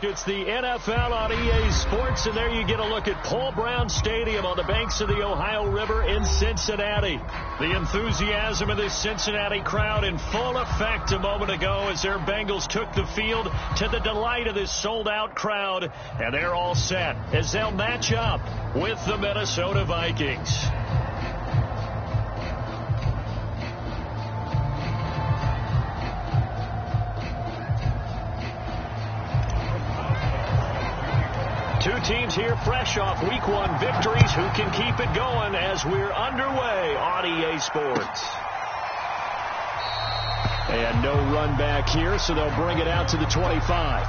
It's the NFL on EA Sports, and there you get a look at Paul Brown Stadium on the banks of the Ohio River in Cincinnati. The enthusiasm of this Cincinnati crowd in full effect a moment ago as their Bengals took the field to the delight of this sold-out crowd, and they're all set as they'll match up with the Minnesota Vikings. Two teams here fresh off Week 1 victories who can keep it going as we're underway on EA Sports. And no run back here, so they'll bring it out to the 25.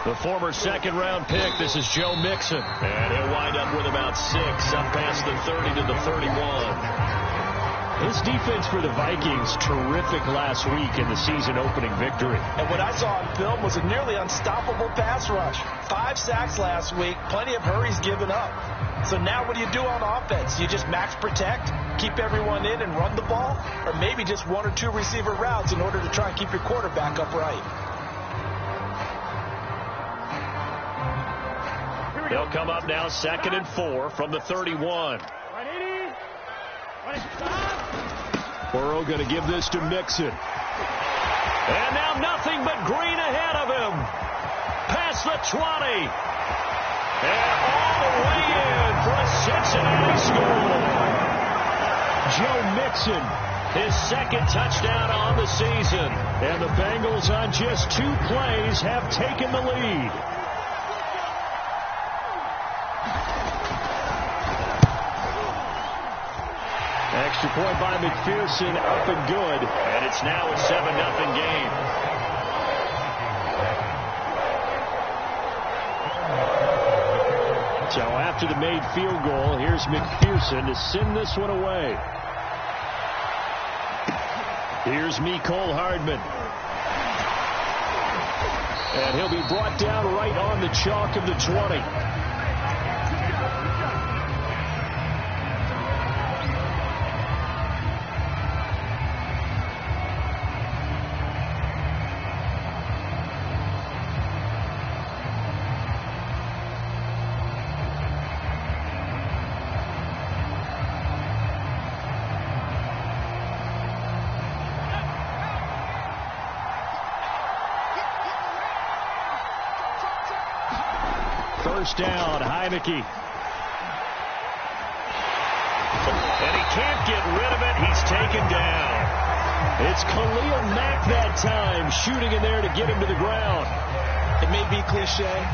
The former second-round pick, this is Joe Mixon. And he'll wind up with about 6, up past the 30 to the 31. His defense for the Vikings, terrific last week in the season-opening victory. And what I saw on film was a nearly unstoppable pass rush. 5 sacks last week, plenty of hurries given up. So now what do you do on offense? You just max protect, keep everyone in and run the ball? Or maybe just 1 or 2 receiver routes in order to try and keep your quarterback upright? They'll come up now 2nd and 4 from the 31. Burrow going to give this to Mixon. And now nothing but green ahead of him. Past the 20. And all the way in for a Cincinnati score. Joe Mixon, his 2nd touchdown on the season. And the Bengals on just 2 plays have taken the lead. Extra point by McPherson, up and good. And it's now a 7-0 game. So after the made field goal, here's McPherson to send this one away. Here's Mecole Hardman. And he'll be brought down right on the chalk of the 20. First down, Heineke. And he can't get rid of it. He's taken down. It's Khalil Mack that time, shooting in there to get him to the ground. It may be cliche,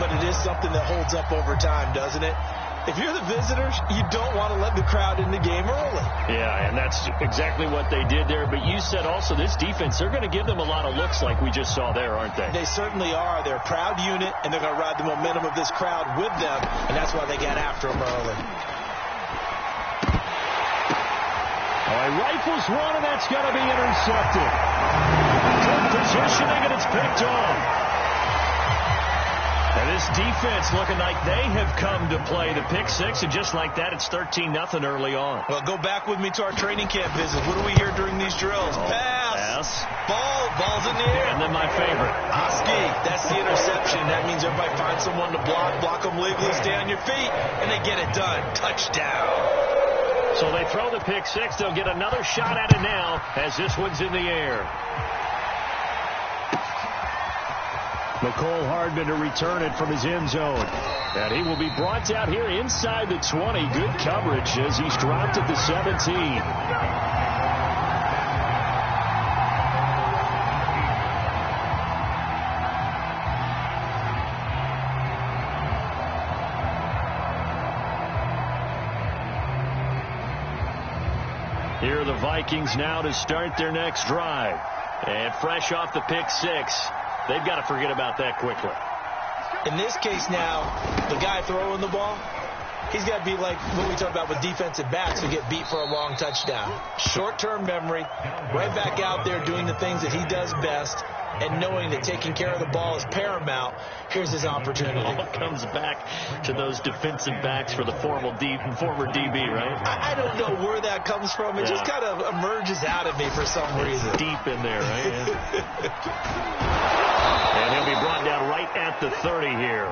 but it is something that holds up over time, doesn't it? If you're the visitors, you don't want to let the crowd in the game early. Yeah, and that's exactly what they did there. But you said also this defense, they're going to give them a lot of looks like we just saw there, aren't they? They certainly are. They're a proud unit, and they're going to ride the momentum of this crowd with them, and that's why they got after them early. All right, rifles one, and that's going to be intercepted. Good positioning, and it's picked off. And this defense looking like they have come to play the pick 6, and just like that, it's 13-0 early on. Well, go back with me to our training camp visit. What do we hear during these drills? Pass. Ball's in the air. And then my favorite. Oski, that's the interception. That means everybody finds someone to block them legally, stay on your feet, and they get it done. Touchdown. So they throw the pick 6. They'll get another shot at it now as this one's in the air. Mecole Hardman to return it from his end zone. And he will be brought out here inside the 20. Good coverage as he's dropped at the 17. Here are the Vikings now to start their next drive. And fresh off the pick six, they've got to forget about that quickly. In this case now, the guy throwing the ball, he's got to be like what we talk about with defensive backs who get beat for a long touchdown. Short-term memory, right back out there doing the things that he does best, and knowing that taking care of the ball is paramount. Here's his opportunity. It all comes back to those defensive backs for the former DB, right? I don't know where that comes from. It just kind of emerges out of me for some reason. Deep in there, right? And he'll be brought down right at the 30 here.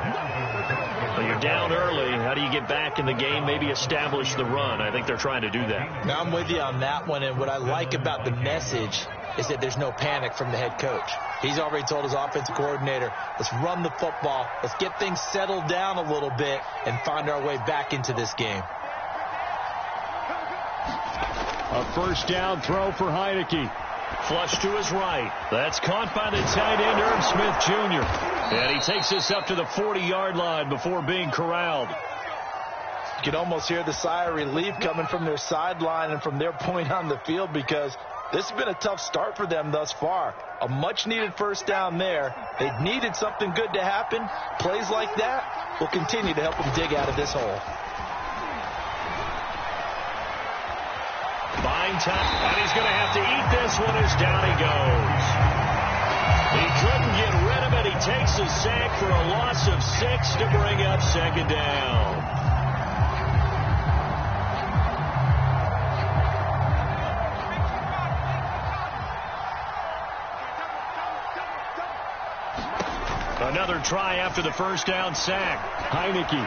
Well, you're down early. How do you get back in the game? Maybe establish the run. I think they're trying to do that. Now I'm with you on that one, and what I like about the message is that there's no panic from the head coach. He's already told his offensive coordinator, let's run the football, let's get things settled down a little bit and find our way back into this game. A first down throw for Heineke. Flush to his right. That's caught by the tight end, Irv Smith Jr. And he takes this up to the 40-yard line before being corralled. You can almost hear the sigh of relief coming from their sideline and from their point on the field, because this has been a tough start for them thus far. A much-needed first down there. They needed something good to happen. Plays like that will continue to help them dig out of this hole. Buying time, and he's going to have to eat this one as down he goes. He couldn't get rid of it. He takes a sack for a loss of 6 to bring up second down. Another try after the first down sack. Heineke.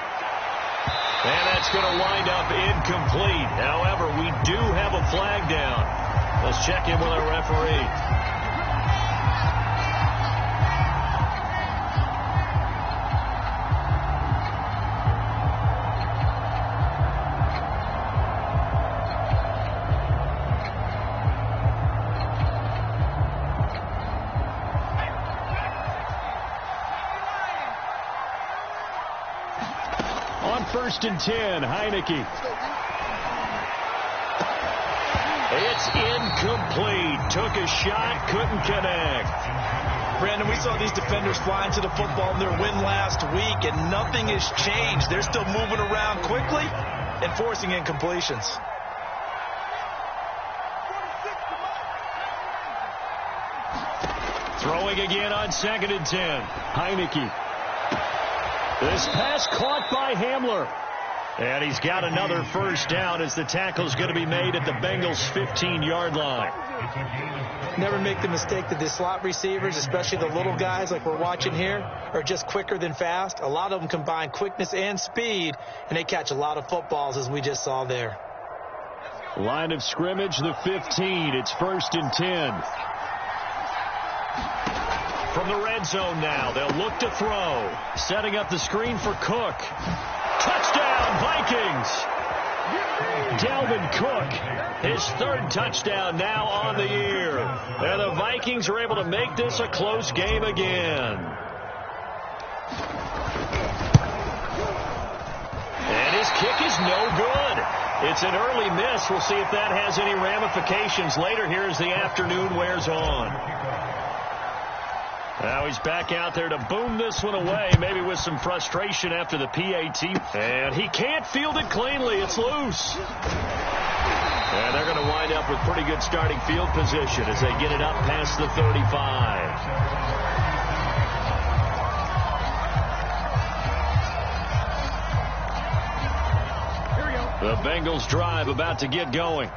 And that's going to wind up incomplete. However, we do have a flag down. Let's check in with our referee. First and 10, Heineke. It's incomplete. Took a shot, couldn't connect. Brandon, we saw these defenders flying to the football in their win last week, and nothing has changed. They're still moving around quickly and forcing incompletions. Throwing again on second and 10. Heineke. This pass caught by Hamler. And he's got another first down as the tackle's going to be made at the Bengals' 15-yard line. Never make the mistake that the slot receivers, especially the little guys like we're watching here, are just quicker than fast. A lot of them combine quickness and speed, and they catch a lot of footballs, as we just saw there. Line of scrimmage, the 15. It's first and 10. From the red zone now, they'll look to throw. Setting up the screen for Cook. Touchdown, Vikings! Dalvin Cook, his third touchdown now on the year. And the Vikings are able to make this a close game again. And his kick is no good. It's an early miss. We'll see if that has any ramifications later here as the afternoon wears on. Now he's back out there to boom this one away, maybe with some frustration after the PAT. And he can't field it cleanly. It's loose. And they're going to wind up with pretty good starting field position as they get it up past the 35. The Bengals drive about to get going.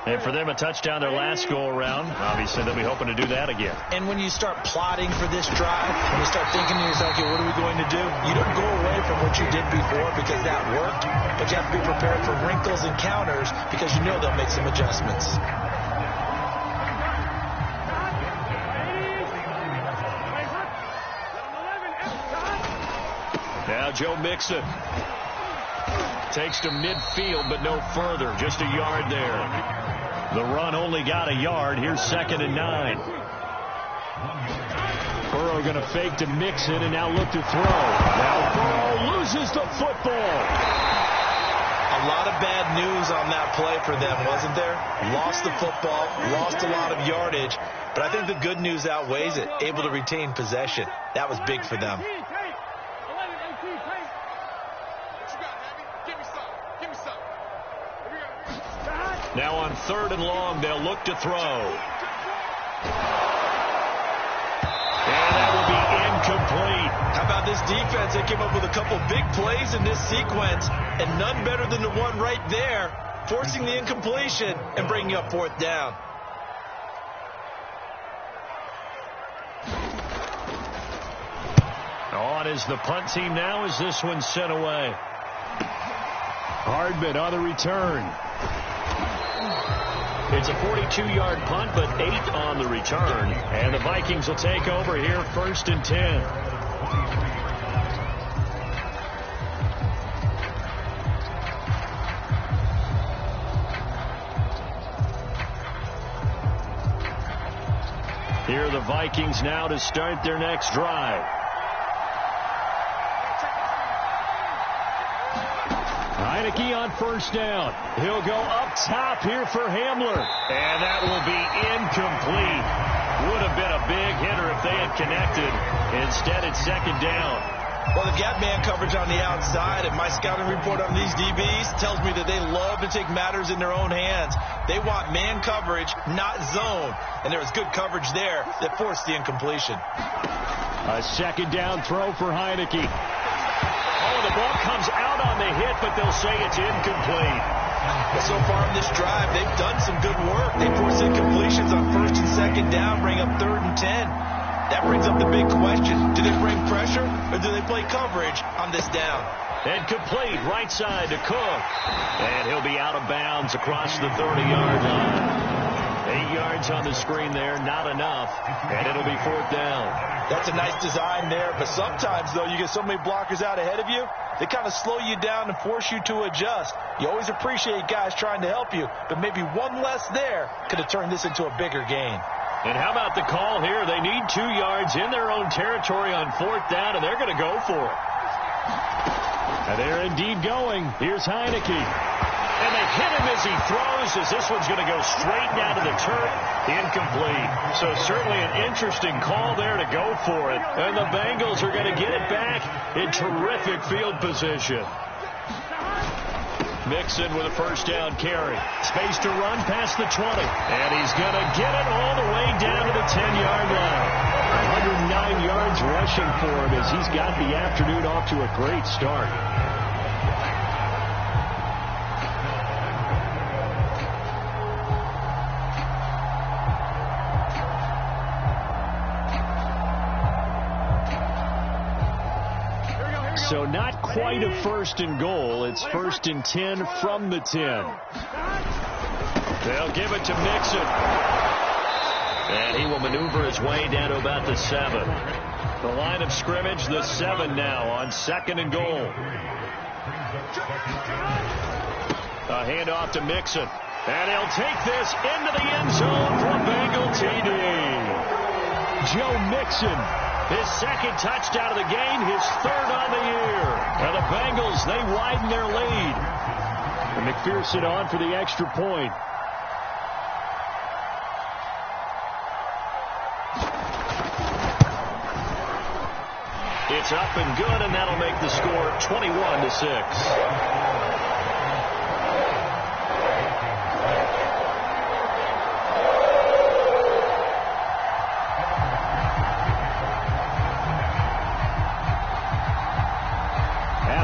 And for them, a touchdown their last go-around. Obviously, they'll be hoping to do that again. And when you start plotting for this drive, when you start thinking to yourself, okay, what are we going to do? You don't go away from what you did before because that worked, but you have to be prepared for wrinkles and counters because you know they'll make some adjustments. Now Joe Mixon takes to midfield, but no further. Just a yard there. The run only got a yard. Here's second and 9. Burrow going to fake to Mixon and now look to throw. Now Burrow loses the football. A A lot of bad news on that play for them, wasn't there? Lost the football, lost a lot of yardage, but I think the good news outweighs it. Able to retain possession. That was big for them. Now on 3rd and long, they'll look to throw. And that will be incomplete. How about this defense? They came up with a couple big plays in this sequence, and none better than the one right there, forcing the incompletion and bringing up 4th down. On is the punt team now as this one's sent away. Hardman on the return. It's a 42-yard punt, but 8 on the return. And the Vikings will take over here, 1st and 10. Here are the Vikings now to start their next drive. Heineke on 1st down. He'll go up top here for Hamler. And that will be incomplete. Would have been a big hitter if they had connected. Instead, it's 2nd down. Well, they've got man coverage on the outside, and my scouting report on these DBs tells me that they love to take matters in their own hands. They want man coverage, not zone. And there was good coverage there that forced the incompletion. A 2nd down throw for Heineke. Oh, the ball comes out on the hit, but they'll say it's incomplete. But so far in this drive, they've done some good work. They force incompletions on 1st and 2nd down, bring up 3rd and 10. That brings up the big question. Do they bring pressure, or do they play coverage on this down? And complete, right side to Cook. And he'll be out of bounds across the 30-yard line. 8 yards on the screen there, not enough. And it'll be 4th down. That's a nice design there, but sometimes, though, you get so many blockers out ahead of you, they kind of slow you down and force you to adjust. You always appreciate guys trying to help you, but maybe one less there could have turned this into a bigger gain. And how about the call here? They need 2 yards in their own territory on 4th down, and they're going to go for it. And they're indeed going. Here's Heineke. And they hit him as he throws, as this one's going to go straight down to the turf. Incomplete. So certainly an interesting call there to go for it. And the Bengals are going to get it back in terrific field position. Mixon with a 1st down carry. Space to run past the 20. And he's going to get it all the way down to the 10-yard line. 109 yards rushing for him as he's got the afternoon off to a great start. So not quite a 1st and goal. It's 1st and 10 from the 10. They'll give it to Mixon. And he will maneuver his way down to about the 7. The line of scrimmage, the 7 now on 2nd and goal. A handoff to Mixon. And he'll take this into the end zone for a Bengal TD. Joe Mixon. His 2nd touchdown of the game, his 3rd on the year. And the Bengals, they widen their lead. And McPherson on for the extra point. It's up and good, and that'll make the score 21-6.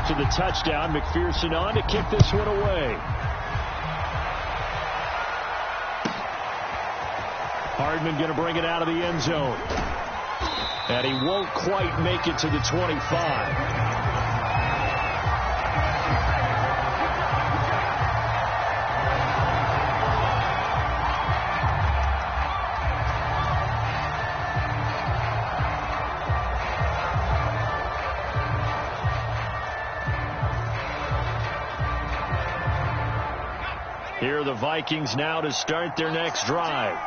To the touchdown, McPherson on to kick this one away. Hardman going to bring it out of the end zone. And he won't quite make it to the 25. Here are the Vikings now to start their next drive.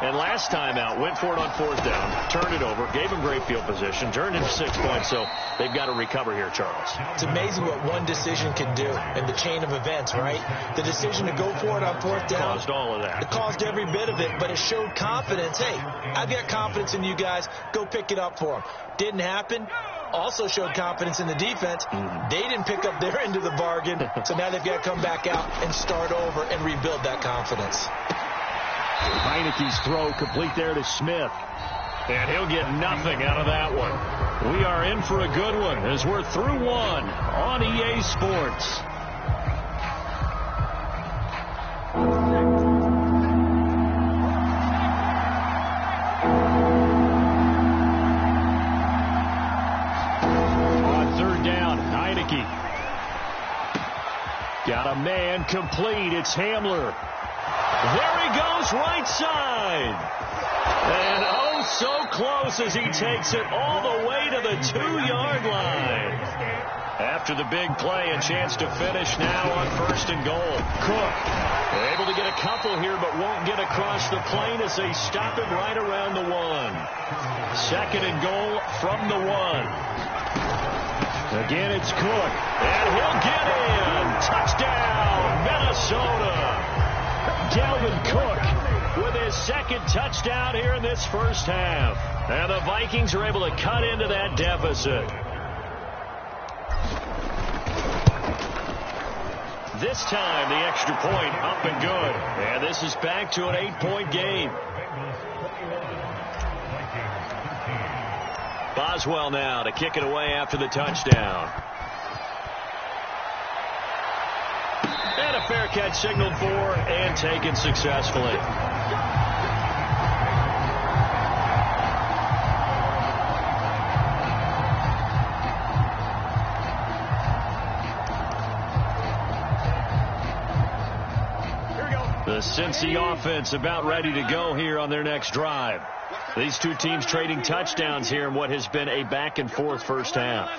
And last time out, went for it on 4th down, turned it over, gave him great field position, turned into 6 points, so they've got to recover here, Charles. It's amazing what one decision can do in the chain of events, right? The decision to go for it on 4th down. Caused all of that. It caused every bit of it, but it showed confidence. Hey, I've got confidence in you guys. Go pick it up for them. Didn't happen. Also showed confidence in the defense. They didn't pick up their end of the bargain, so now they've got to come back out and start over and rebuild that confidence. Heineke's throw complete there to Smith. And he'll get nothing out of that one. We are in for a good one as we're through one on EA Sports. On 3rd down, Heineke. Got a man complete. It's Hamler. There he goes, right side. And oh, so close as he takes it all the way to the 2-yard line. After the big play, a chance to finish now on 1st and goal. Cook able to get a couple here, but won't get across the plane as they stop him right around the 1. 2nd and goal from the 1. Again, it's Cook. And he'll get in. Touchdown, Minnesota. Dalvin Cook with his 2nd touchdown here in this first half. And the Vikings are able to cut into that deficit. This time, the extra point up and good. And this is back to an 8-point game. Boswell now to kick it away after the touchdown. And a fair catch signaled for and taken successfully. The Cincy offense about ready to go here on their next drive. These two teams trading touchdowns here in what has been a back-and-forth first half.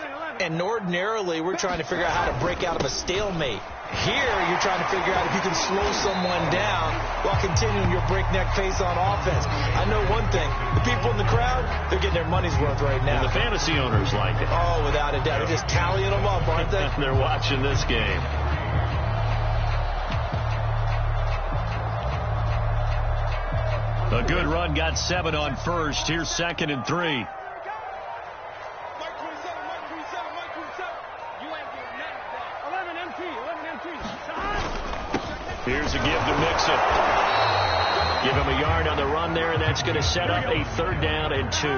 And ordinarily, we're trying to figure out how to break out of a stalemate. Here, you're trying to figure out if you can slow someone down while continuing your breakneck pace on offense. I know one thing. The people in the crowd, they're getting their money's worth right now. And the fantasy owners like it. Oh, without a doubt. They're just tallying them up, aren't they? They're watching this game. A good run, got 7 on 1st. Here's 2nd and 3. Here's a give to Mixon. Give him a yard on the run there, and that's going to set up a 3rd down and 2.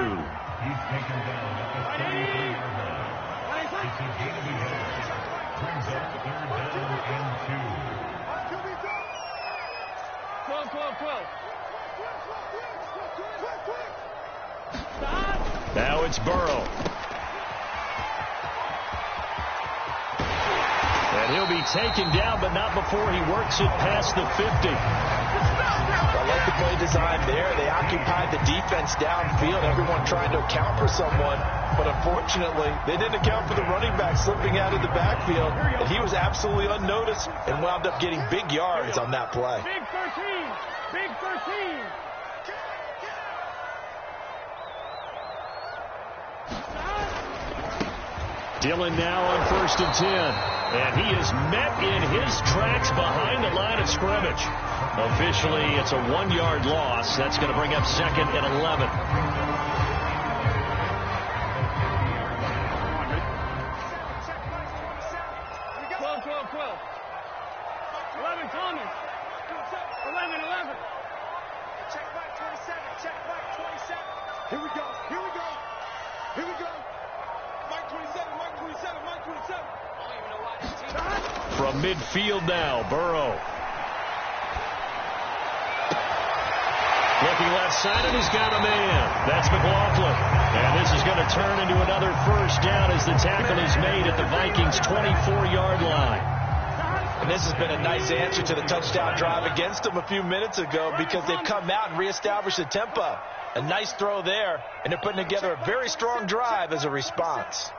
Now it's Burrow. And he'll be taken down, but not before he works it past the 50. I like the play design there. They occupied the defense downfield, everyone trying to account for someone. But unfortunately, they didn't account for the running back slipping out of the backfield. And he was absolutely unnoticed and wound up getting big yards on that play. Big 13. Big 13. Dillon now on 1st and 10. And he is met in his tracks behind the line of scrimmage. Officially, it's a 1-yard loss. That's going to bring up 2nd and 11. From midfield now, Burrow. Looking left side, and he's got a man. That's McLaughlin. And this is going to turn into another 1st down as the tackle is made at the Vikings' 24-yard line. And this has been a nice answer to the touchdown drive against them a few minutes ago because they've come out and reestablished the tempo. A nice throw there, and they're putting together a very strong drive as a response.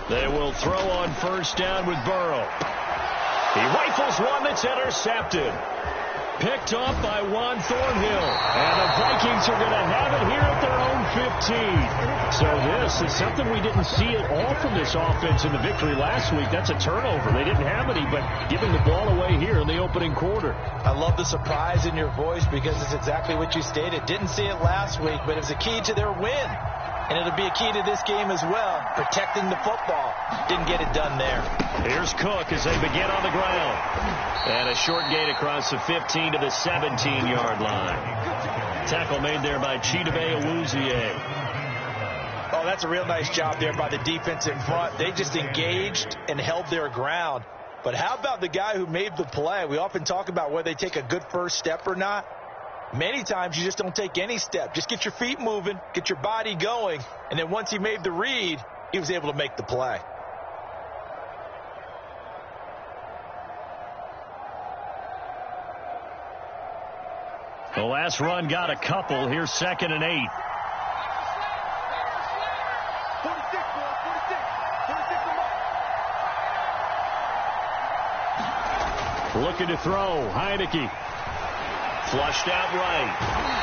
They will throw on 1st down with Burrow. He rifles one that's intercepted. Picked off by Juan Thornhill. And the Vikings are going to have it here at their own 15. So this is something we didn't see at all from this offense in the victory last week. That's a turnover. They didn't have any, but giving the ball away here in the opening quarter. I love the surprise in your voice because it's exactly what you stated. Didn't see it last week, but it was a key to their win. And it'll be a key to this game as well, protecting the football. Didn't get it done there. Here's Cook as they begin on the ground. And a short gain across the 15 to the 17-yard line. Tackle made there by Chidobe Awuzie. Oh, that's a real nice job there by the defense in front. They just engaged and held their ground. But how about the guy who made the play? We often talk about whether they take a good first step or not. Many times you just don't take any step. Just get your feet moving, get your body going, and then once he made the read, he was able to make the play. The last run got a couple. Here's 2nd and 8. Looking to throw. Heineke. Flushed out right.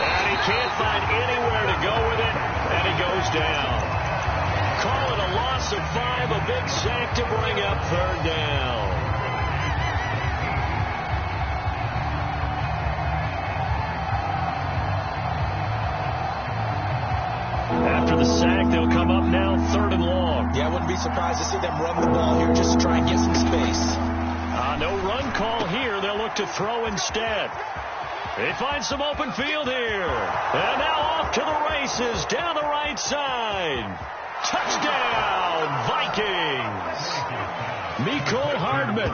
And he can't find anywhere to go with it. And he goes down. Call it a loss of 5. A big sack to bring up 3rd down. After the sack, they'll come up now 3rd and long. Yeah, I wouldn't be surprised to see them run the ball here just to try and get some space. No run call here. They'll look to throw instead. They find some open field here. And now off to the races down the right side. Touchdown, Vikings. Mecole Hardman,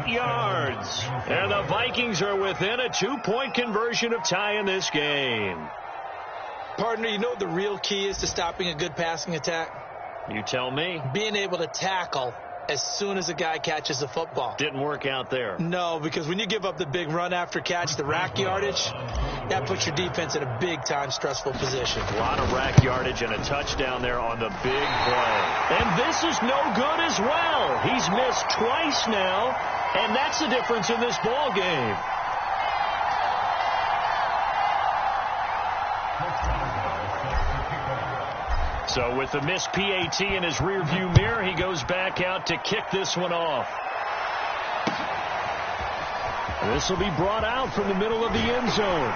88 yards. And the Vikings are within a 2-point conversion of tying this game. Partner, you know what the real key is to stopping a good passing attack? You tell me. Being able to tackle as soon as a guy catches the football. Didn't work out there. No, because when you give up the big run after catch, the rack yardage, that puts your defense in a big-time stressful position. A lot of rack yardage and a touchdown there on the big play. And this is no good as well. He's missed twice now, and that's the difference in this ball game. So with the missed PAT in his rearview mirror, he goes back out to kick this one off. This will be brought out from the middle of the end zone.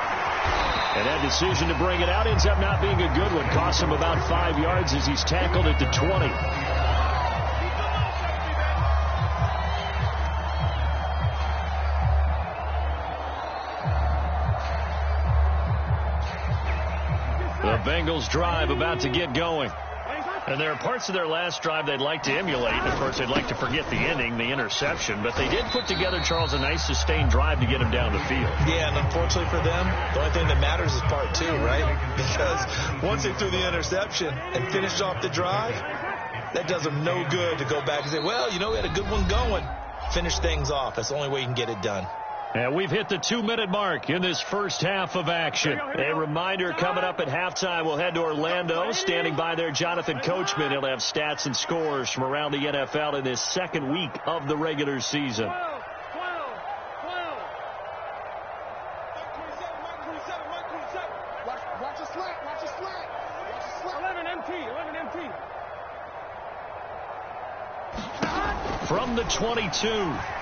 And that decision to bring it out ends up not being a good one. Costs him about 5 yards as he's tackled at the 20. The Bengals drive about to get going. And there are parts of their last drive they'd like to emulate. And, of course, they'd like to forget the ending, the interception. But they did put together, Charles, a nice sustained drive to get him down the field. Yeah, and unfortunately for them, the only thing that matters is part 2, right? Because once they threw the interception and finished off the drive, that does them no good to go back and say, well, you know, we had a good one going. Finish things off. That's the only way you can get it done. And we've hit the 2-minute mark in this first half of action. A reminder, coming up at halftime, we'll head to Orlando. Standing by there, Jonathan Coachman. He'll have stats and scores from around the NFL in this second week of the regular season. 12. Watch the slant. 11 MT. From the 22,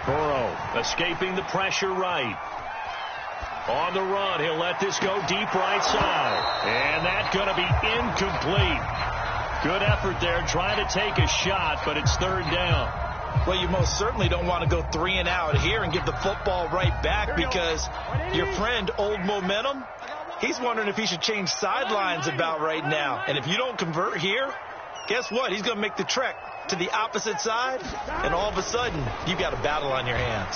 Burrow escaping the pressure right. On the run, he'll let this go deep right side. And that's going to be incomplete. Good effort there, trying to take a shot, but it's 3rd down. Well, you most certainly don't want to go 3 and out here and give the football right back because your friend, Old Momentum, he's wondering if he should change sidelines about right now. And if you don't convert here, guess what? He's going to make the trek to the opposite side, and all of a sudden, you've got a battle on your hands.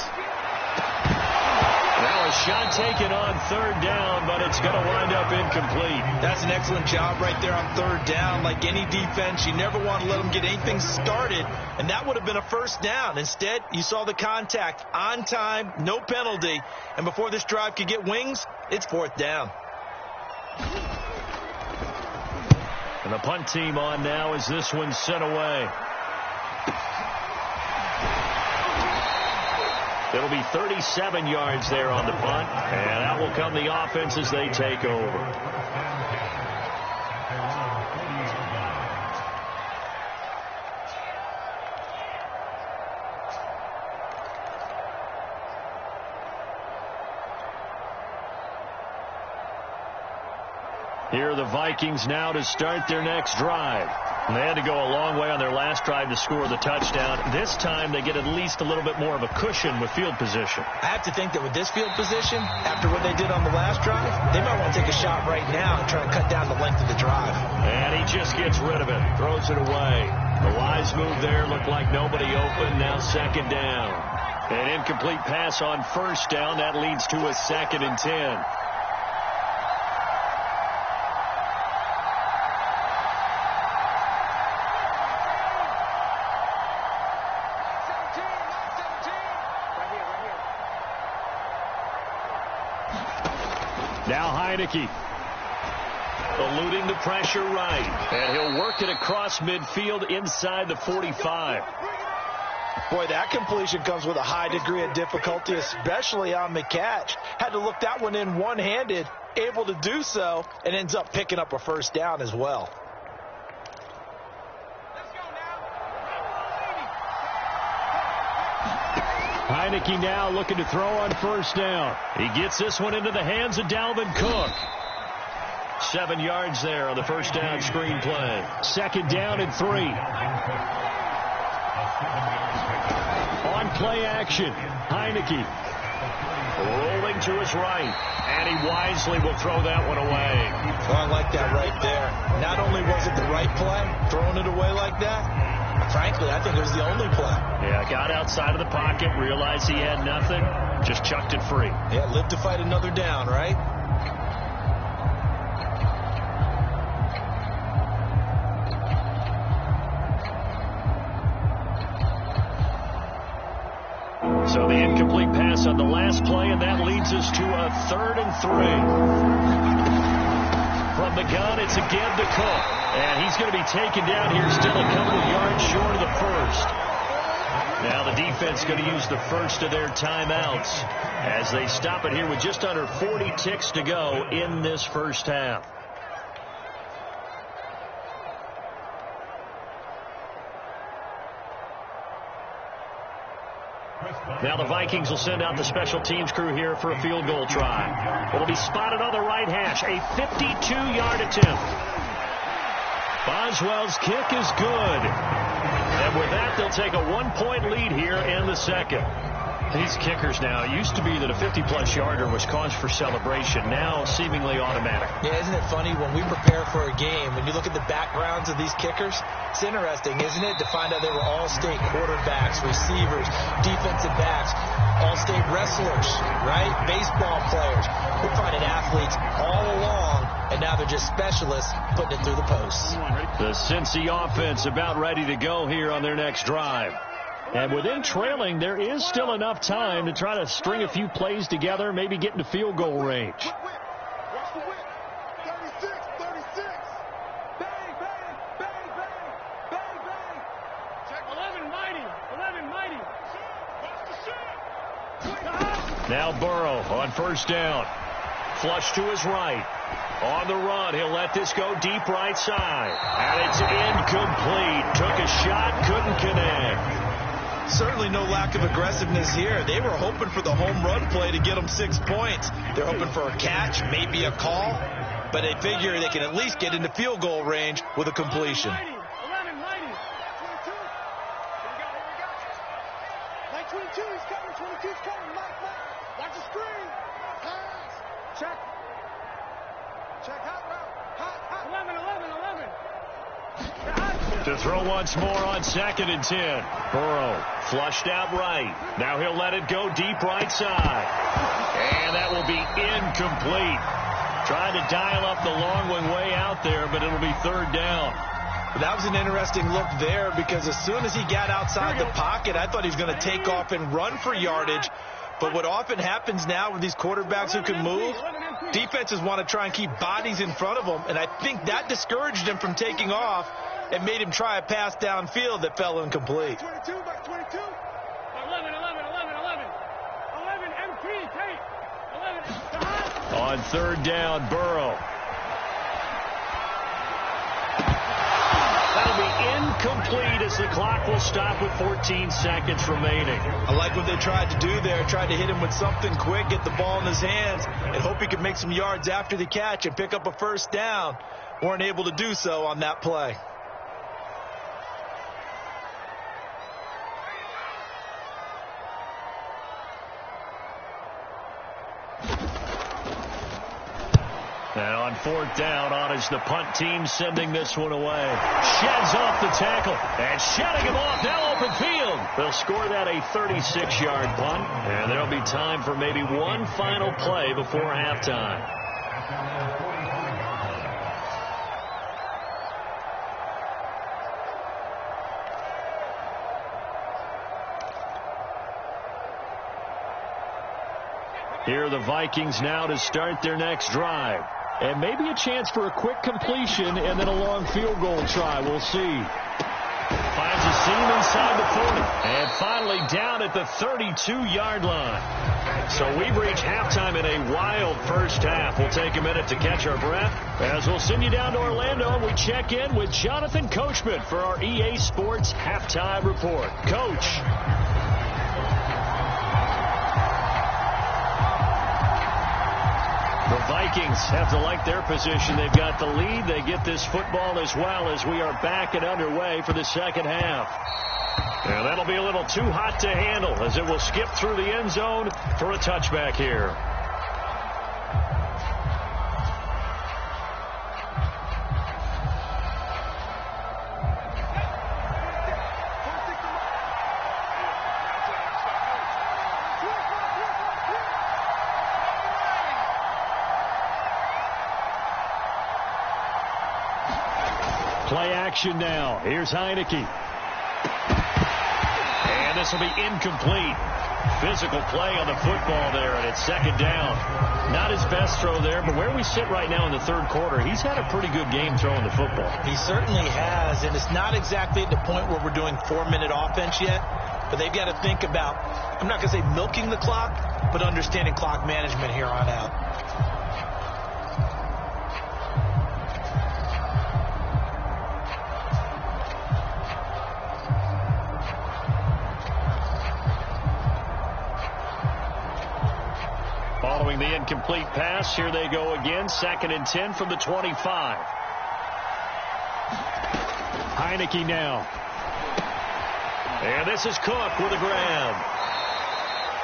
Now a shot taken on 3rd down, but it's going to wind up incomplete. That's an excellent job right there on 3rd down. Like any defense, you never want to let them get anything started, and that would have been a 1st down. Instead, you saw the contact on time, no penalty, and before this drive could get wings, it's 4th down. And the punt team on now as this one's sent away. It'll be 37 yards there on the punt, and out will come the offense as they take over. Here are the Vikings now to start their next drive. And they had to go a long way on their last drive to score the touchdown. This time they get at least a little bit more of a cushion with field position. I have to think that with this field position, after what they did on the last drive, they might want to take a shot right now and try and cut down the length of the drive. And he just gets rid of it, throws it away. The wise move there, looked like nobody open, now second down. An incomplete pass on first down, that leads to a 2nd and 10. Now Heineke eluding the pressure right, and he'll work it across midfield inside the 45. Boy, that completion comes with a high degree of difficulty, especially on the catch. Had to look that one in one-handed, able to do so, and ends up picking up a first down as well. Heineke now looking to throw on first down. He gets this one into the hands of Dalvin Cook. 7 yards there on the first down screen play. 2nd down and 3. On play action, Heineke rolling to his right, and he wisely will throw that one away. Oh, I like that right there. Not only was it the right play, throwing it away like that, frankly, I think it was the only play. Yeah, got outside of the pocket, realized he had nothing, just chucked it free. Yeah, live to fight another down, right? So the incomplete pass on the last play, and that leads us to a 3rd and 3. From the gun, it's again to Cook. And he's going to be taken down here, still a couple of yards short of the first. Now the defense going to use the first of their timeouts as they stop it here with just under 40 ticks to go in this first half. Now the Vikings will send out the special teams crew here for a field goal try. It'll be spotted on the right hash. A 52-yard attempt. Boswell's kick is good. And with that, they'll take a 1-point lead here in the second. These kickers now, it used to be that a 50-plus yarder was cause for celebration. Now seemingly automatic. Yeah, isn't it funny when we prepare for a game, when you look at the backgrounds of these kickers, it's interesting, isn't it, to find out they were all-state quarterbacks, receivers, defensive backs, all-state wrestlers, right? Baseball players. We're finding athletes all along, and now they're just specialists putting it through the posts. The Cincy offense about ready to go here on their next drive. And within trailing, there is still enough time to try to string a few plays together, maybe get into field goal range. Watch the whip. 36, 36. Bang, bang, bang, bang, bang, bang. Check 11, mighty. 11, mighty. Watch the shot. Now Burrow on first down. Flush to his right. On the run, he'll let this go deep right side. And it's incomplete. Took a shot, couldn't connect. Certainly no lack of aggressiveness here. They were hoping for the home run play to get them 6 points. They're hoping for a catch, maybe a call, but they figure they can at least get into field goal range with a completion. 11, mighty. 22. Here we go. 22, he's coming. 22's coming. Mike. Watch the screen. Pass. Check. Hot route. Hot. 11. To throw once more on 2nd and 10. Burrow flushed out right. Now he'll let it go deep right side. And that will be incomplete. Trying to dial up the long one way out there, but it'll be 3rd down. That was an interesting look there because as soon as he got outside the pocket, I thought he was going to take off and run for yardage. But what often happens now with these quarterbacks who can move, defenses want to try and keep bodies in front of them, and I think that discouraged him from taking off and made him try a pass downfield that fell incomplete. 22 by 22. 11. On third down, Burrow. That'll be incomplete as the clock will stop with 14 seconds remaining. I like what they tried to do there. Tried to hit him with something quick, get the ball in his hands, and hope he could make some yards after the catch and pick up a first down. Weren't able to do so on that play. And on fourth down, on is the punt team sending this one away. Sheds off the tackle. And shedding him off, now open field. They'll score that a 36-yard punt. And there'll be time for maybe one final play before halftime. Here are the Vikings now to start their next drive. And maybe a chance for a quick completion and then a long field goal try. We'll see. Finds a seam inside the 40. And finally down at the 32-yard line. So we've reached halftime in a wild first half. We'll take a minute to catch our breath as we'll send you down to Orlando and we check in with Jonathan Coachman for our EA Sports Halftime Report. Coach. The Vikings have to like their position. They've got the lead. They get this football as well as we are back and underway for the second half. And that'll be a little too hot to handle as it will skip through the end zone for a touchback here. Play action now. Here's Heineke. And this will be incomplete. Physical play on the football there, and it's second down. Not his best throw there, but where we sit right now in the third quarter, he's had a pretty good game throwing the football. He certainly has, and it's not exactly at the point where we're doing 4-minute offense yet, but they've got to think about, I'm not going to say milking the clock, but understanding clock management here on out. Following the incomplete pass, here they go again. 2nd and 10 from the 25. Heineke now. And this is Cook with a grab.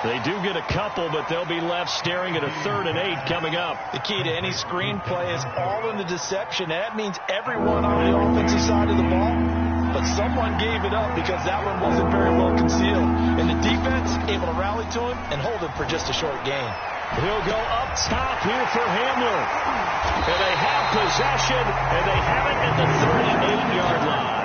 They do get a couple, but they'll be left staring at a 3rd and 8 coming up. The key to any screenplay is all in the deception. That means everyone on the offensive side of the ball, but someone gave it up because that one wasn't very well concealed. And the defense able to rally to him and hold him for just a short gain. He'll go up top here for Hamler. And they have possession, and they have it at the 38-yard line.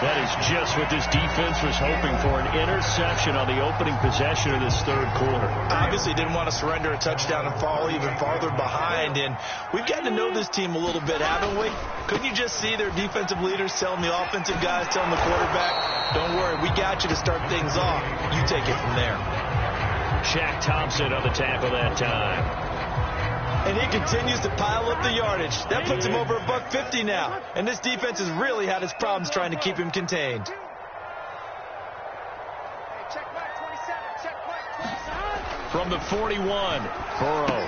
That is just what this defense was hoping for, an interception on the opening possession of this third quarter. Obviously didn't want to surrender a touchdown and fall even farther behind. And we've gotten to know this team a little bit, haven't we? Couldn't you just see their defensive leaders telling the offensive guys, telling the quarterback, don't worry, we got you to start things off. You take it from there. Shaq Thompson on the tackle that time. And he continues to pile up the yardage. That puts him over $150 now. And this defense has really had its problems trying to keep him contained. From the 41, Burrow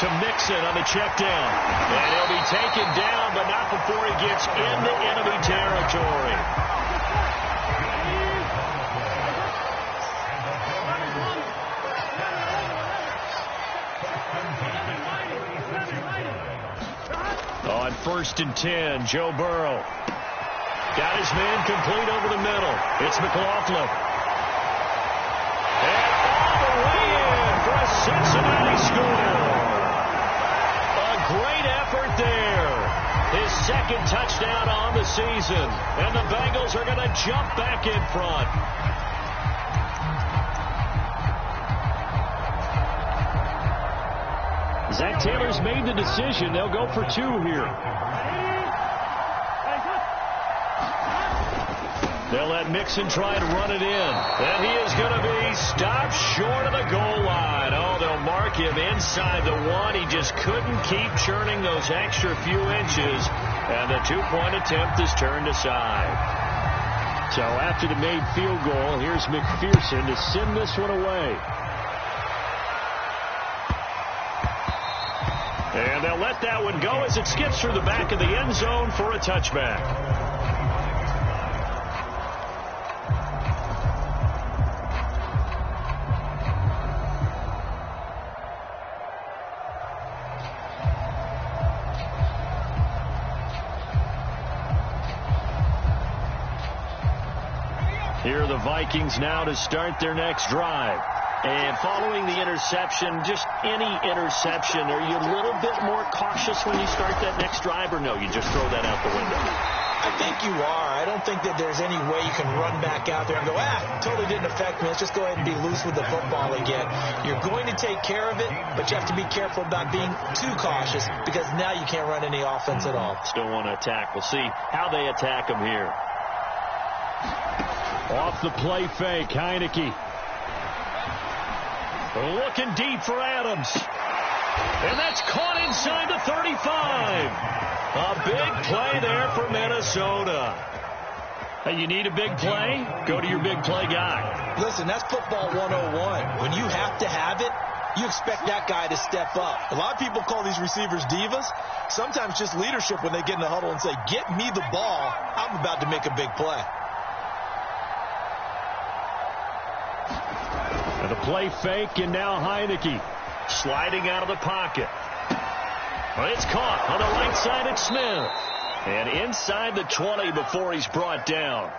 to Mixon on the check down. And he'll be taken down, but not before he gets into enemy territory. On 1st and 10, Joe Burrow. Got his man complete over the middle. It's McLaughlin. And all the way in for a Cincinnati score. A great effort there. His 2nd touchdown on the season. And the Bengals are going to jump back in front. Zach Taylor's made the decision. They'll go for 2 here. They'll let Mixon try to run it in. And he is going to be stopped short of the goal line. Oh, they'll mark him inside the 1. He just couldn't keep churning those extra few inches. And the 2-point attempt is turned aside. So after the made field goal, here's McPherson to send this one away. And they'll let that one go as it skips through the back of the end zone for a touchback. Here are the Vikings now to start their next drive. And following the interception, just any interception, are you a little bit more cautious when you start that next drive, or no, you just throw that out the window? I think you are. I don't think that there's any way you can run back out there and go, totally didn't affect me. Let's just go ahead and be loose with the football again. You're going to take care of it, but you have to be careful about being too cautious because now you can't run any offense at all. Still want to attack. We'll see how they attack them here. Off the play fake, Heineke. Looking deep for Adams. And that's caught inside the 35. A big play there for Minnesota. Hey, you need a big play? Go to your big play guy. Listen, that's football 101. When you have to have it, you expect that guy to step up. A lot of people call these receivers divas. Sometimes just leadership when they get in the huddle and say, get me the ball. I'm about to make a big play. And the play fake, and now Heineke sliding out of the pocket. Well, it's caught on the right side at Smith. And inside the 20 before he's brought down.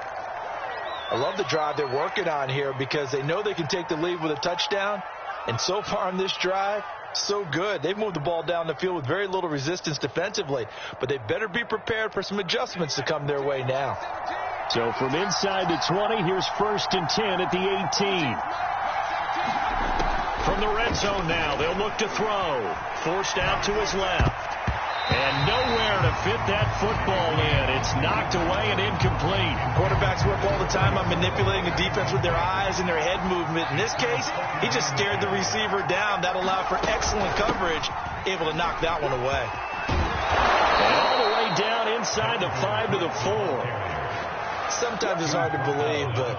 I love the drive they're working on here because they know they can take the lead with a touchdown. And so far on this drive, so good. They've moved the ball down the field with very little resistance defensively. But they better be prepared for some adjustments to come their way now. So from inside the 20, here's 1st and 10 at the 18. From the red zone now, they'll look to throw. Forced out to his left. And nowhere to fit that football in. It's knocked away and incomplete. Quarterbacks work all the time on manipulating a defense with their eyes and their head movement. In this case, he just stared the receiver down. That allowed for excellent coverage, able to knock that one away. And all the way down inside the 5 to the 4. Sometimes it's hard to believe, but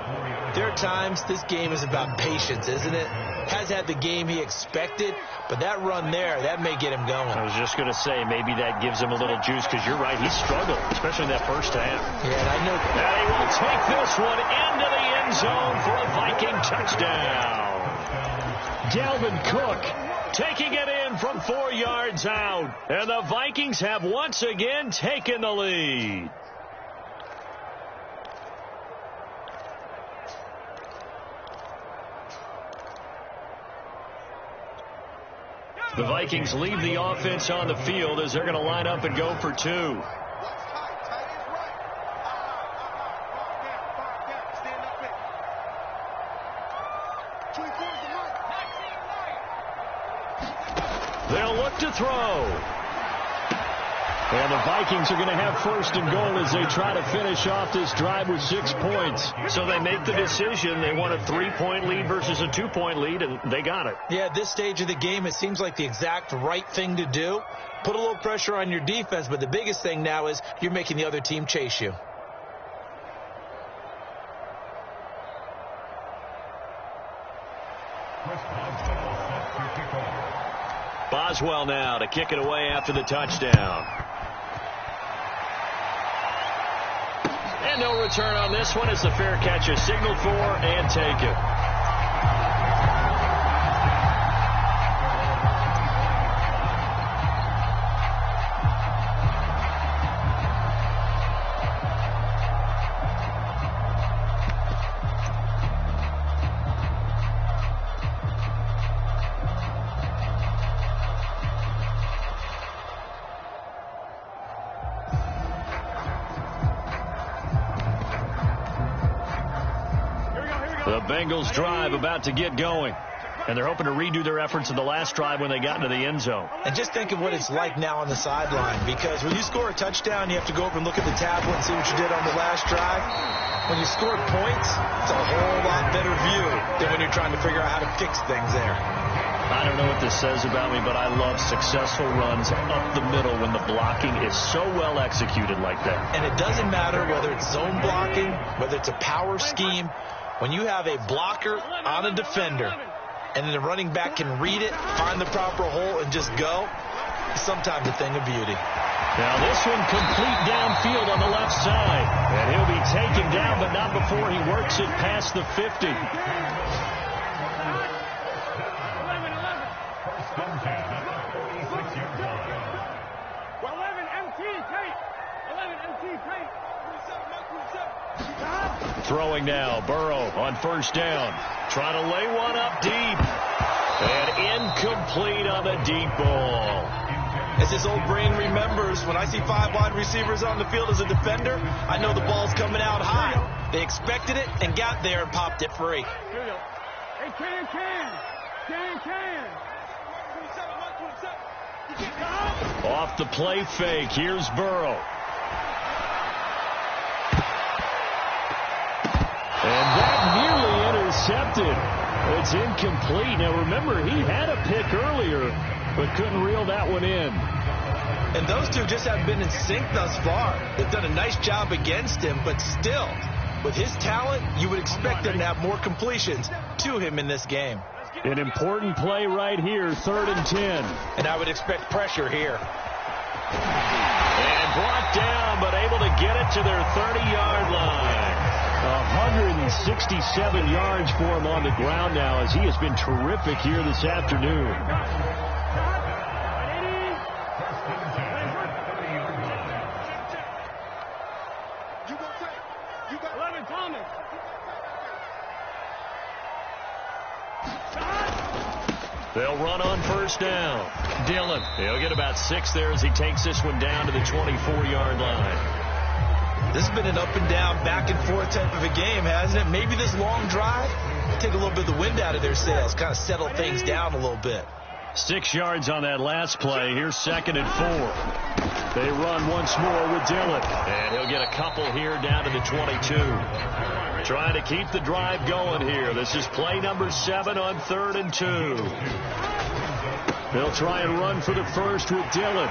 there are times this game is about patience, isn't it? Has had the game he expected, but that run there, that may get him going. I was just going to say, maybe that gives him a little juice, because you're right, he struggled, especially in that first half. Yeah, and I know. Now he will take this one into the end zone for a Viking touchdown. Dalvin Cook taking it in from 4 yards out, and the Vikings have once again taken the lead. The Vikings leave the offense on the field as they're going to line up and go for 2. They'll look to throw. And the Vikings are going to have 1st and goal as they try to finish off this drive with 6 points. So they make the decision. They want a 3-point lead versus a 2-point lead, and they got it. Yeah, at this stage of the game, it seems like the exact right thing to do. Put a little pressure on your defense, but the biggest thing now is you're making the other team chase you. Boswell now to kick it away after the touchdown. And no return on this one as the fair catch is signaled for and taken. The Bengals drive about to get going. And they're hoping to redo their efforts in the last drive when they got into the end zone. And just think of what it's like now on the sideline, because when you score a touchdown, you have to go over and look at the tablet and see what you did on the last drive. When you score points, it's a whole lot better view than when you're trying to figure out how to fix things there. I don't know what this says about me, but I love successful runs up the middle when the blocking is so well executed like that. And it doesn't matter whether it's zone blocking, whether it's a power scheme. When you have a blocker on a defender, and then the running back can read it, find the proper hole, and just go, it's sometimes a thing of beauty. Now this one complete downfield on the left side. And he'll be taken down, but not before he works it past the 50. Throwing now, Burrow on first down. Trying to lay one up deep. And incomplete on the deep ball. As his old brain remembers, when I see 5 wide receivers on the field as a defender, I know the ball's coming out high. They expected it and got there and popped it free. Hey, can. Off the play fake, here's Burrow. And that nearly intercepted. It's incomplete. Now remember, he had a pick earlier, but couldn't reel that one in. And those two just haven't been in sync thus far. They've done a nice job against him, but still, with his talent, you would expect them to have more completions to him in this game. An important play right here, 3rd and 10. And I would expect pressure here. And brought down, but able to get it to their 30-yard line. 167 yards for him on the ground now, as he has been terrific here this afternoon. They'll run on first down. Dillon, he'll get about 6 there as he takes this one down to the 24-yard line. This has been an up and down, back and forth type of a game, hasn't it? Maybe this long drive take a little bit of the wind out of their sails, kind of settle things down a little bit. 6 yards on that last play. Here's 2nd and 4. They run once more with Dillon. And he'll get a couple here down to the 22. Trying to keep the drive going here. This is play number 7 on 3rd and 2. They'll try and run for the first with Dillon.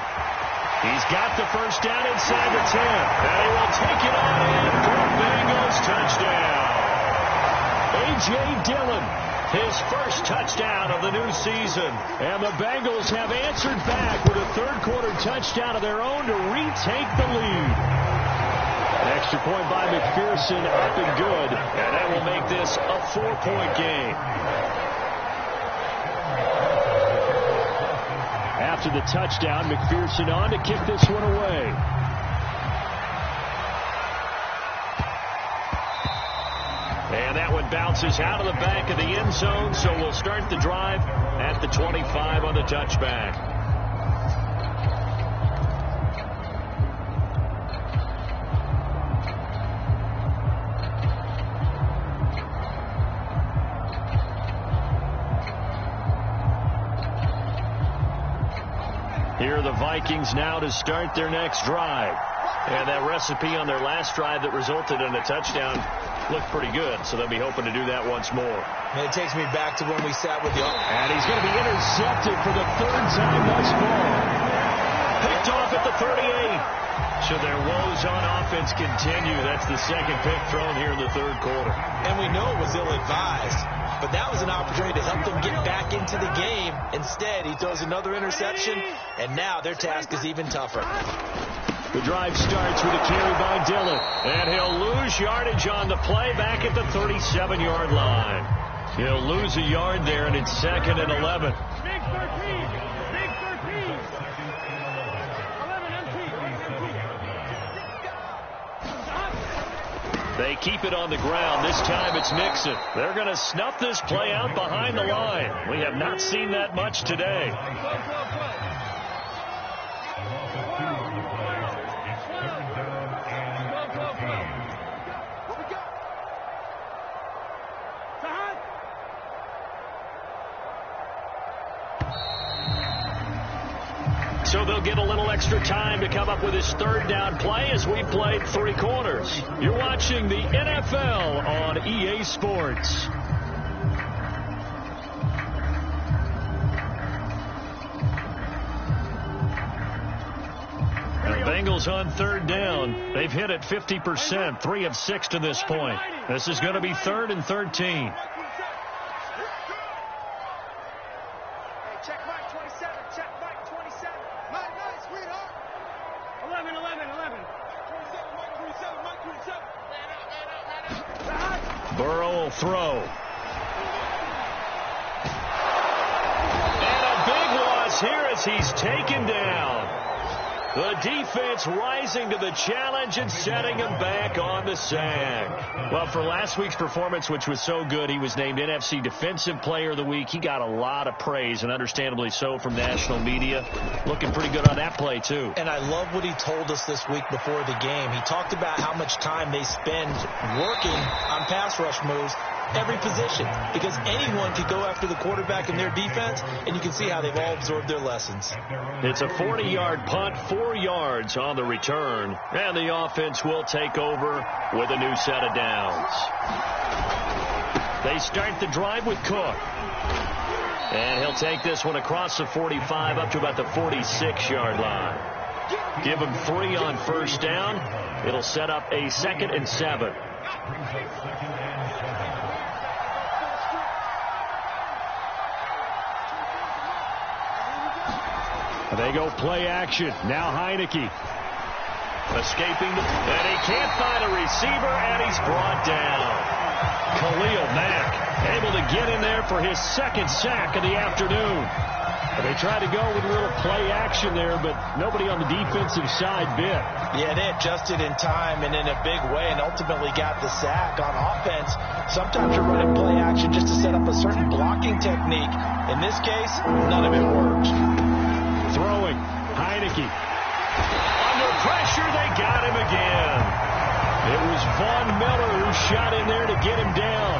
He's got the first down inside the 10. And he will take it on in for a Bengals touchdown. A.J. Dillon, his first touchdown of the new season. And the Bengals have answered back with a third-quarter touchdown of their own to retake the lead. An extra point by McPherson up and good. And that will make this a 4-point game. After the touchdown, McPherson on to kick this one away. And that one bounces out of the back of the end zone, so we'll start the drive at the 25 on the touchback. Here are the Vikings now to start their next drive. And that recipe on their last drive that resulted in a touchdown looked pretty good, so they'll be hoping to do that once more. And it takes me back to when we sat with the... And he's going to be intercepted for the 3rd time thus far. Picked off at the 38. Should their woes on offense continue, that's the 2nd pick thrown here in the 3rd quarter. And we know it was ill-advised, but that was an opportunity to help them get back into the game. Instead, he throws another interception, and now their task is even tougher. The drive starts with a carry by Dillon. And he'll lose yardage on the play back at the 37-yard line. He'll lose a yard there, and it's 2nd and 11. Big 13. Big 13. 11 empty. They keep it on the ground. This time it's Mixon. They're going to snuff this play out behind the line. We have not seen that much today. So they'll get a little extra time to come up with his third down play as we played 3 quarters. You're watching the NFL on EA Sports. Bengals on third down. They've hit it 50%, 3 of 6 to this point. This is going to be 3rd and 13. Check Mike 27. Check Mike 27. Mike, nice, sweetheart. 11. 27, Mike 27, Mike 27. Man out. Burrow will throw. And a big loss here as he's taken down. The defense rising to the challenge and setting him back on the sack. Well, for last week's performance, which was so good, he was named NFC Defensive Player of the Week. He got a lot of praise, and understandably so, from national media. Looking pretty good on that play, too. And I love what he told us this week before the game. He talked about how much time they spend working on pass rush moves, every position, because anyone could go after the quarterback in their defense, and you can see how they've all absorbed their lessons. It's a 40-yard punt, 4 yards on the return, and the offense will take over with a new set of downs. They start the drive with Cook, and he'll take this one across the 45 up to about the 46-yard line. Give him 3 on first down. It'll set up a 2nd and 7. They go play action. Now Heineke escaping, and he can't find a receiver, and he's brought down. Khalil Mack able to get in there for his 2nd sack of the afternoon. They tried to go with a little play action there, but nobody on the defensive side bit. Yeah, they adjusted in time and in a big way and ultimately got the sack. On offense, sometimes you're running play action just to set up a certain blocking technique. In this case, none of it worked. Throwing, Heineke. Under pressure, they got him again. It was Von Miller who shot in there to get him down.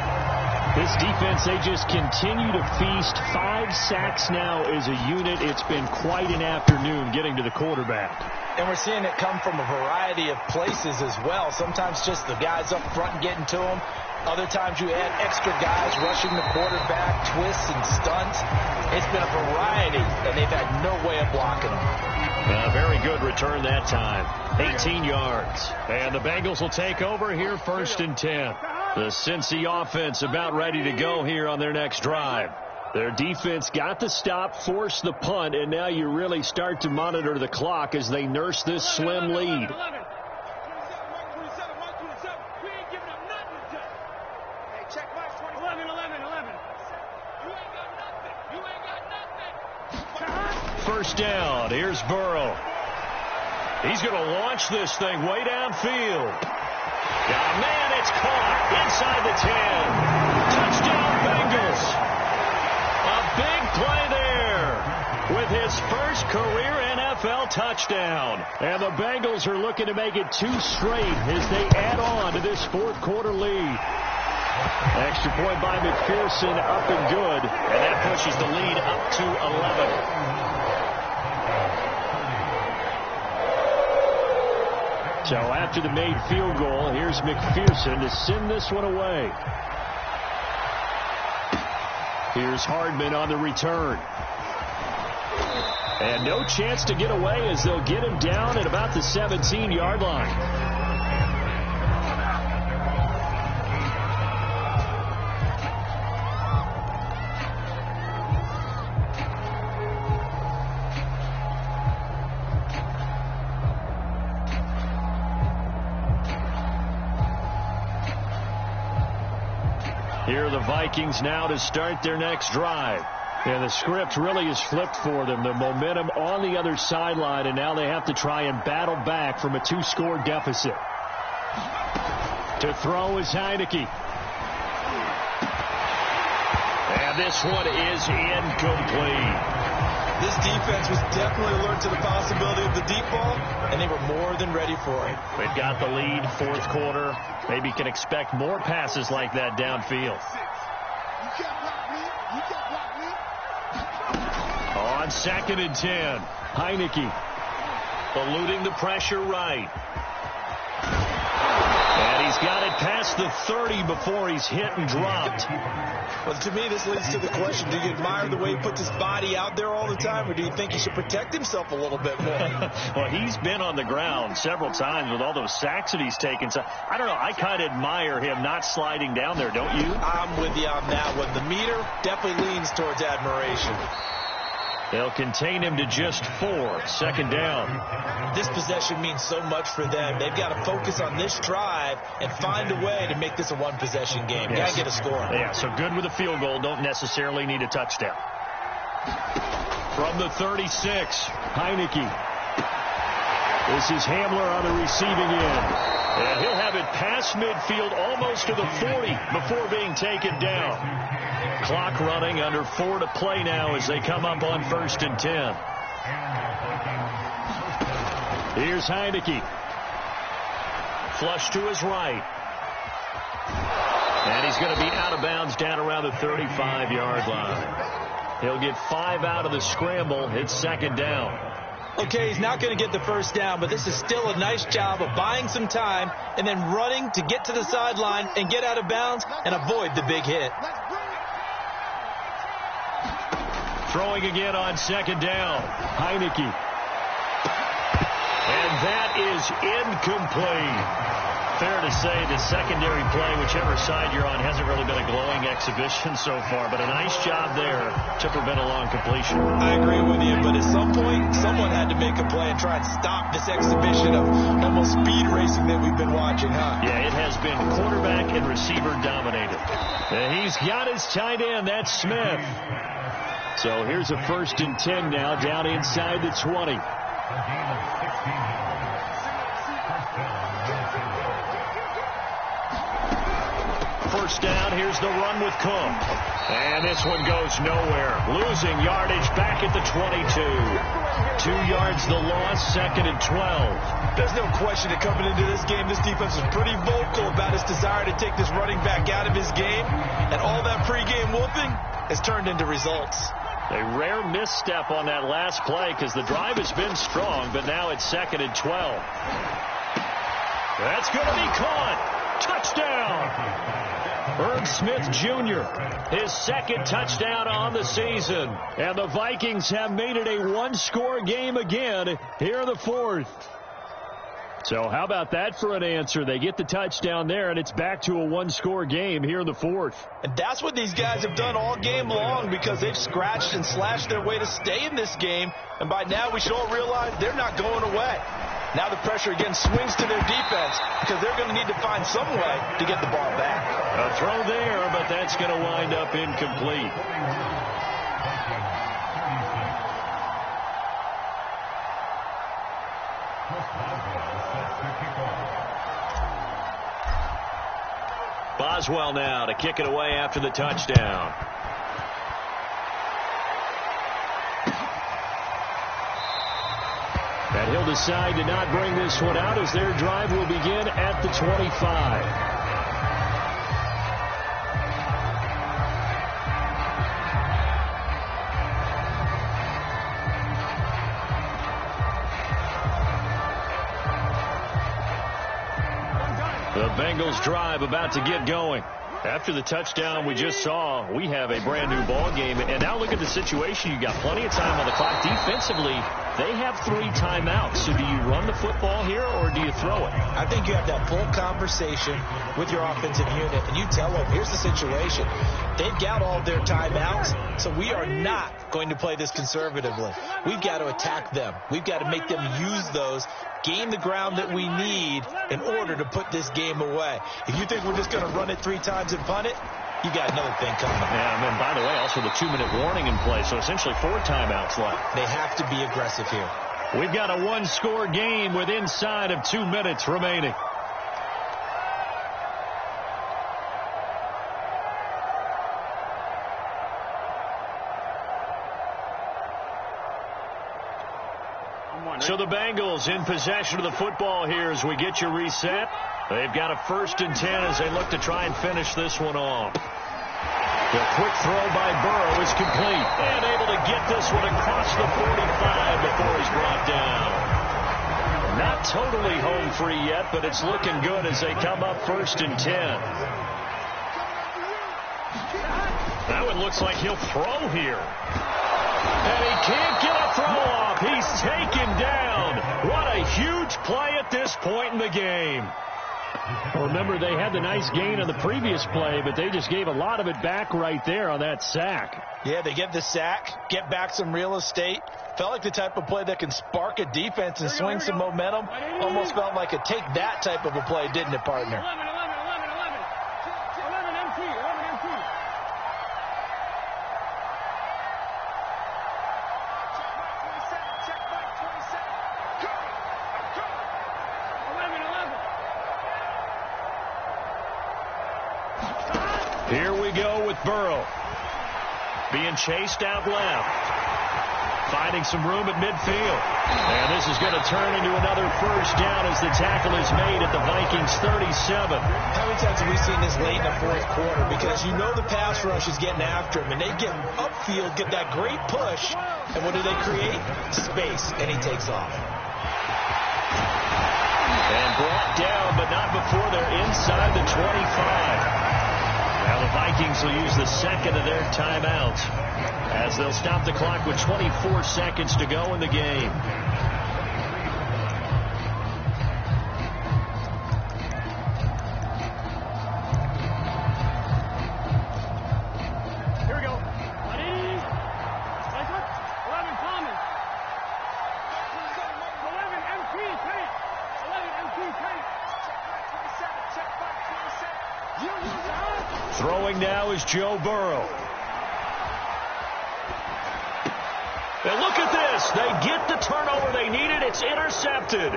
This defense, they just continue to feast. 5 sacks now as a unit. It's been quite an afternoon getting to the quarterback. And we're seeing it come from a variety of places as well. Sometimes just the guys up front and getting to them. Other times you add extra guys rushing the quarterback, twists and stunts. It's been a variety, and they've had no way of blocking them. A very good return that time. 18 yards. And the Bengals will take over here 1st and 10. The Cincy offense about ready to go here on their next drive. Their defense got the stop, forced the punt, and now you really start to monitor the clock as they nurse this slim lead. First down. Here's Burrow. He's going to launch this thing way downfield. Oh, man, it's caught inside the 10. Touchdown, Bengals. A big play there with his first career NFL touchdown. And the Bengals are looking to make it 2 straight as they add on to this 4th quarter lead. Extra point by McPherson, up and good. And that pushes the lead up to 11. So after the made field goal, here's McPherson to send this one away. Here's Hardman on the return. And no chance to get away as they'll get him down at about the 17-yard line. Here are the Vikings now to start their next drive. And the script really is flipped for them. The momentum on the other sideline, and now they have to try and battle back from a 2-score deficit. To throw is Heineke. And this one is incomplete. This defense was definitely alert to the possibility of the deep ball, and they were more than ready for it. They've got the lead, 4th quarter. Maybe can expect more passes like that downfield. On 2nd and 10. Heineke eluding the pressure right. And he's got it past the 30 before he's hit and dropped. Well, to me, this leads to the question, do you admire the way he puts his body out there all the time, or do you think he should protect himself a little bit more? Well, he's been on the ground several times with all those sacks that he's taken. So, I don't know. I kind of admire him not sliding down there, don't you? I'm with you on that one. The meter definitely leans towards admiration. They'll contain him to just 4. Second down. This possession means so much for them. They've got to focus on this drive and find a way to make this a one-possession game. Yes. Got to get a score. Yeah, so good with a field goal. Don't necessarily need a touchdown. From the 36, Heineke. This is Hamler on the receiving end. And he'll have it past midfield almost to the 40 before being taken down. Clock running, under 4 to play now as they come up on 1st and 10. Here's Heineke. Flush to his right. And he's going to be out of bounds down around the 35-yard line. He'll get 5 out of the scramble. It's second down. Okay, he's not going to get the first down, but this is still a nice job of buying some time and then running to get to the sideline and get out of bounds and avoid the big hit. Throwing again on second down. Heineke. And that is incomplete. Fair to say the secondary play, whichever side you're on, hasn't really been a glowing exhibition so far, but a nice job there to prevent a long completion. I agree with you, but at some point, someone had to make a play and try and stop this exhibition of almost speed racing that we've been watching, huh? Yeah, it has been quarterback and receiver dominated. And he's got his tight end. That's Smith. So here's a 1st and 10 now, down inside the 20. First down, here's the run with Cook. And this one goes nowhere. Losing yardage back at the 22. 2 yards the loss, 2nd and 12. There's no question that coming into this game, this defense is pretty vocal about its desire to take this running back out of his game. And all that pregame whooping has turned into results. A rare misstep on that last play because the drive has been strong, but now it's 2nd and 12. That's going to be caught. Touchdown. Herb Smith Jr., his 2nd touchdown on the season. And the Vikings have made it a one-score game again here in the 4th. So how about that for an answer? They get the touchdown there, and it's back to a one-score game here in the 4th. And that's what these guys have done all game long because they've scratched and slashed their way to stay in this game. And by now we should all realize they're not going away. Now the pressure again swings to their defense because they're going to need to find some way to get the ball back. A throw there, but that's going to wind up incomplete. Boswell now to kick it away after the touchdown. And he'll decide to not bring this one out as their drive will begin at the 25. The Bengals drive about to get going. After the touchdown we just saw, we have a brand new ball game. And now look at the situation. You got plenty of time on the clock. Defensively, they have 3 timeouts. So do you run the football here or do you throw it? I think you have that full conversation with your offensive unit, and you tell them, here's the situation. They've got all their timeouts, so we are not going to play this conservatively. We've got to attack them. We've got to make them use those, gain the ground that we need in order to put this game away. If you think we're just going to run it 3 times and punt it, you got another thing coming. Yeah, and then, by the way, also the 2-minute warning in play, so essentially 4 timeouts left. They have to be aggressive here. We've got a one-score game with inside of 2 minutes remaining. So the Bengals in possession of the football here as we get you reset. They've got a 1st and 10 as they look to try and finish this one off. The quick throw by Burrow is complete. And able to get this one across the 45 before he's brought down. Not totally home free yet, but it's looking good as they come up 1st and 10. That one looks like he'll throw here. And he can't get a throw off. He's taken down. What a huge play at this point in the game. Remember, they had the nice gain on the previous play, but they just gave a lot of it back right there on that sack. Yeah, they get the sack, get back some real estate. Felt like the type of play that can spark a defense and swing some momentum. Almost felt like a take that type of a play, didn't it, partner? 11 MT. Check back 27. Go. 11. Here we go with Burrow. Being chased out left. Finding some room at midfield. And this is going to turn into another first down as the tackle is made at the Vikings 37. How many times have we seen this late in the fourth quarter? Because you know the pass rush is getting after him, and they get upfield, get that great push, and what do they create? Space, and he takes off. And brought down, but not before they're inside the 25. Now the Vikings will use the second of their timeouts as they'll stop the clock with 24 seconds to go in the game. Here we go. 11 Thomas. 11 MT tank. 11 MT tank. Check back 27. Throwing now is Joe Burrow. And look at this. They get the turnover they needed. It's intercepted.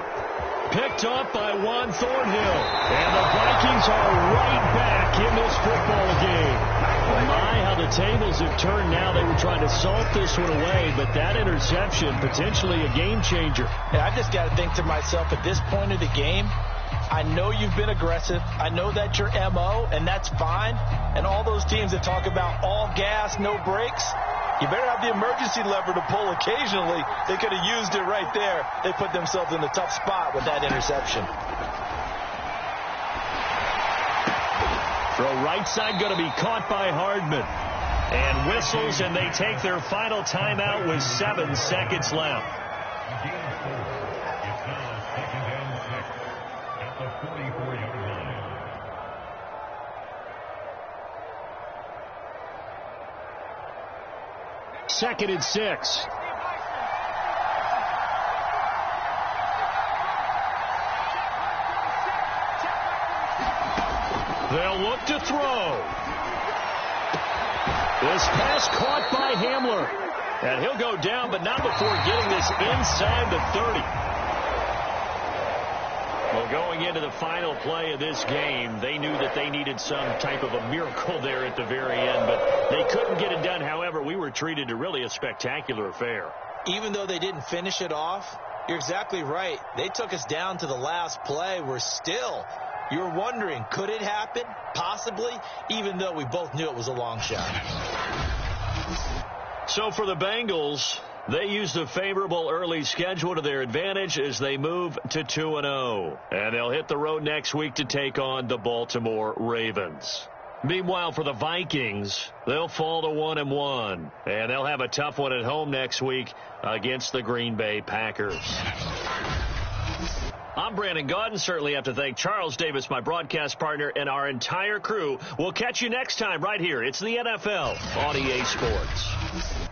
Picked up by Juan Thornhill. And the Vikings are right back in this football game. My, how the tables have turned now. They were trying to salt this one away, but that interception, potentially a game changer. Yeah, I just got to think to myself, at this point of the game, I know you've been aggressive. I know that's your MO, and that's fine. And all those teams that talk about all gas, no brakes, you better have the emergency lever to pull occasionally. They could have used it right there. They put themselves in a tough spot with that interception. Throw right side going to be caught by Hardman. And whistles, and they take their final timeout with 7 seconds left. Second and 6. They'll look to throw. This pass caught by Hamler. And he'll go down, but not before getting this inside the 30. Well, going into the final play of this game, they knew that they needed some type of a miracle there at the very end, but they couldn't get it done. However, we were treated to really a spectacular affair. Even though they didn't finish it off, you're exactly right. They took us down to the last play. You're wondering, could it happen? Possibly, even though we both knew it was a long shot. So for the Bengals, they used a favorable early schedule to their advantage as they move to 2-0. And they'll hit the road next week to take on the Baltimore Ravens. Meanwhile, for the Vikings, they'll fall to 1-1. And they'll have a tough one at home next week against the Green Bay Packers. I'm Brandon Gaudin. Certainly have to thank Charles Davis, my broadcast partner, and our entire crew. We'll catch you next time right here. It's the NFL on EA Sports.